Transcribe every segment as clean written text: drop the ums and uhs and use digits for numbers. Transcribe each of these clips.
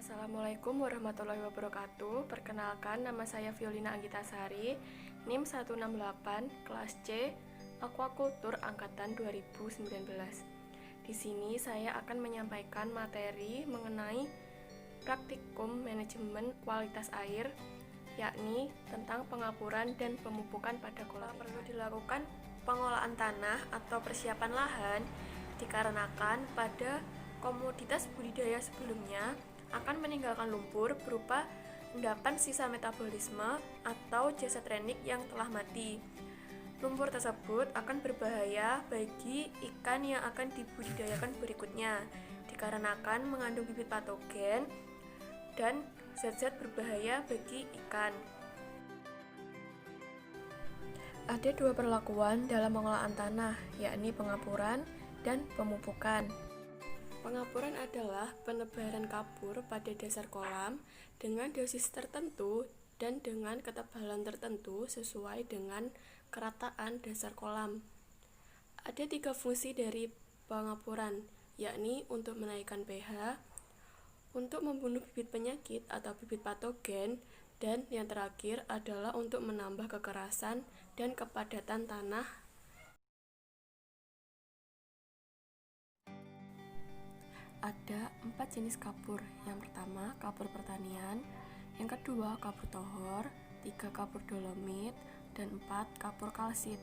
Assalamualaikum warahmatullahi wabarakatuh. Perkenalkan, nama saya Violina Anggitasari, NIM 168, kelas C, Aquakultur angkatan 2019. Di sini saya akan menyampaikan materi mengenai praktikum manajemen kualitas air, yakni tentang pengapuran dan pemupukan pada kolam. Perlu dilakukan pengolahan tanah atau persiapan lahan dikarenakan pada komoditas budidaya sebelumnya akan meninggalkan lumpur berupa endapan sisa metabolisme atau jasad renik yang telah mati. Lumpur tersebut akan berbahaya bagi ikan yang akan dibudidayakan berikutnya, dikarenakan mengandung bibit patogen dan zat-zat berbahaya bagi ikan. Ada dua perlakuan dalam pengolahan tanah, yakni pengapuran dan pemupukan. Pengapuran adalah penebaran kapur pada dasar kolam dengan dosis tertentu dan dengan ketebalan tertentu sesuai dengan kerataan dasar kolam. Ada 3 fungsi dari pengapuran, yakni untuk menaikkan pH, untuk membunuh bibit penyakit atau bibit patogen, dan yang terakhir adalah untuk menambah kekerasan dan kepadatan tanah. Ada 4 jenis kapur. Yang pertama, kapur pertanian, yang kedua, kapur tohor, 3, kapur dolomit, dan 4, kapur kalsit.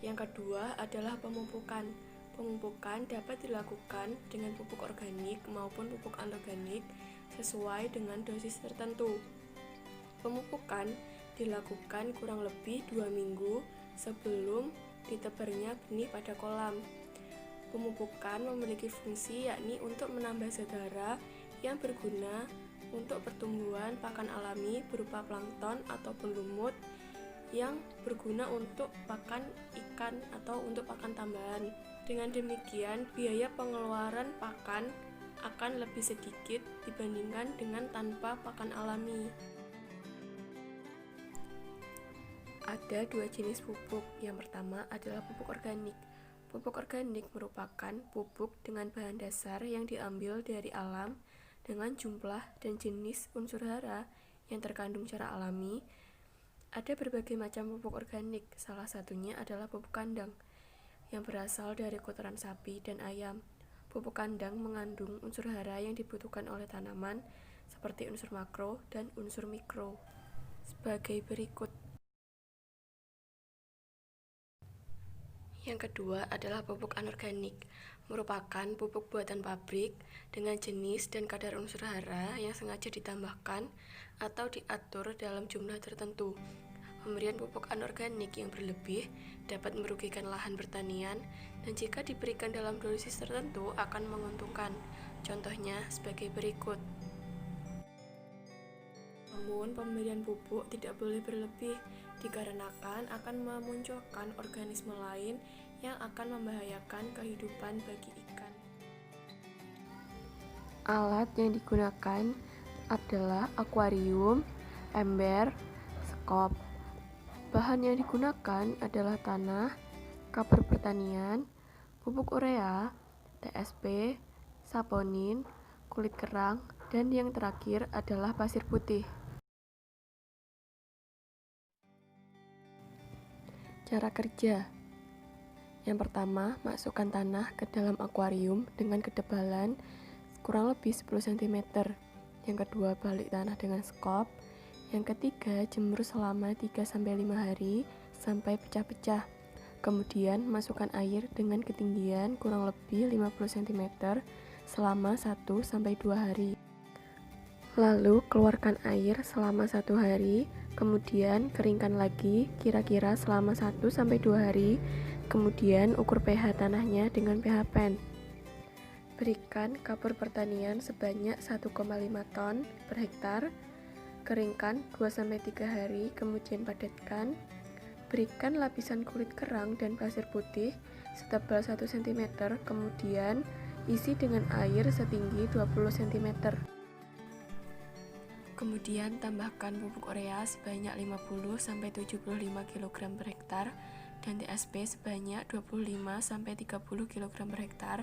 Yang kedua adalah pemupukan. Pemupukan dapat dilakukan dengan pupuk organik maupun pupuk anorganik sesuai dengan dosis tertentu. Pemupukan dilakukan kurang lebih 2 minggu sebelum ditebarnya benih pada kolam. Pemupukan memiliki fungsi yakni untuk menambah zat hara yang berguna untuk pertumbuhan pakan alami berupa plankton ataupun lumut yang berguna untuk pakan ikan atau untuk pakan tambahan. Dengan demikian, biaya pengeluaran pakan akan lebih sedikit dibandingkan dengan tanpa pakan alami. Ada 2 jenis pupuk. Yang pertama adalah pupuk organik. Pupuk organik merupakan pupuk dengan bahan dasar yang diambil dari alam dengan jumlah dan jenis unsur hara yang terkandung secara alami. Ada berbagai macam pupuk organik, salah satunya adalah pupuk kandang yang berasal dari kotoran sapi dan ayam. Pupuk kandang mengandung unsur hara yang dibutuhkan oleh tanaman seperti unsur makro dan unsur mikro sebagai berikut. Yang kedua adalah pupuk anorganik, merupakan pupuk buatan pabrik dengan jenis dan kadar unsur hara yang sengaja ditambahkan atau diatur dalam jumlah tertentu. Pemberian pupuk anorganik yang berlebih dapat merugikan lahan pertanian dan jika diberikan dalam dosis tertentu akan menguntungkan. Contohnya sebagai berikut. Namun, pemberian pupuk tidak boleh berlebih dikarenakan akan memunculkan organisme lain yang akan membahayakan kehidupan bagi ikan. Alat yang digunakan adalah akuarium, ember, skop. Bahan yang digunakan adalah tanah, kapur pertanian, pupuk urea, TSP, saponin, kulit kerang, dan yang terakhir adalah pasir putih. Cara kerja. Yang pertama, masukkan tanah ke dalam akuarium dengan ketebalan kurang lebih 10 cm. Yang kedua, balik tanah dengan skop. Yang ketiga, jemur selama 3-5 hari sampai pecah-pecah. Kemudian, masukkan air dengan ketinggian kurang lebih 50 cm selama 1-2 hari. Lalu, keluarkan air selama 1 hari, kemudian keringkan lagi kira-kira selama 1-2 hari, kemudian ukur pH tanahnya dengan pH pen. Berikan kapur pertanian sebanyak 1,5 ton per hektar, keringkan 2-3 hari, kemudian padatkan. Berikan lapisan kulit kerang dan pasir putih setebal 1 cm, kemudian isi dengan air setinggi 20 cm. Kemudian tambahkan pupuk urea sebanyak 50-75 kg per hektar dan TSP sebanyak 25-30 kg per hektar.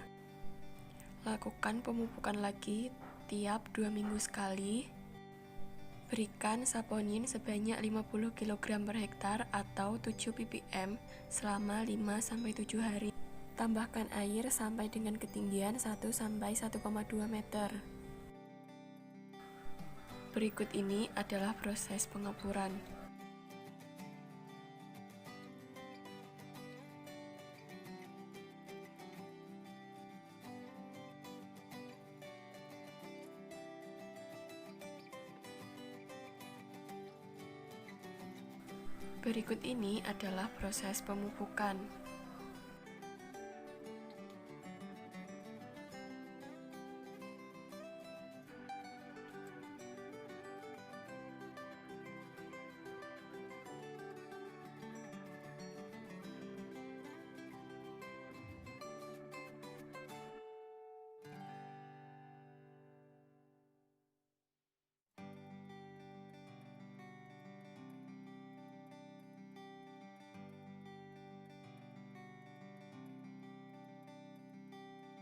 Lakukan pemupukan lagi tiap 2 minggu sekali. Berikan saponin sebanyak 50 kg per hektar atau 7 ppm selama 5-7 hari. Tambahkan air sampai dengan ketinggian 1-1,2 meter. Berikut ini adalah proses pengepuran. Berikut ini adalah proses pemupukan.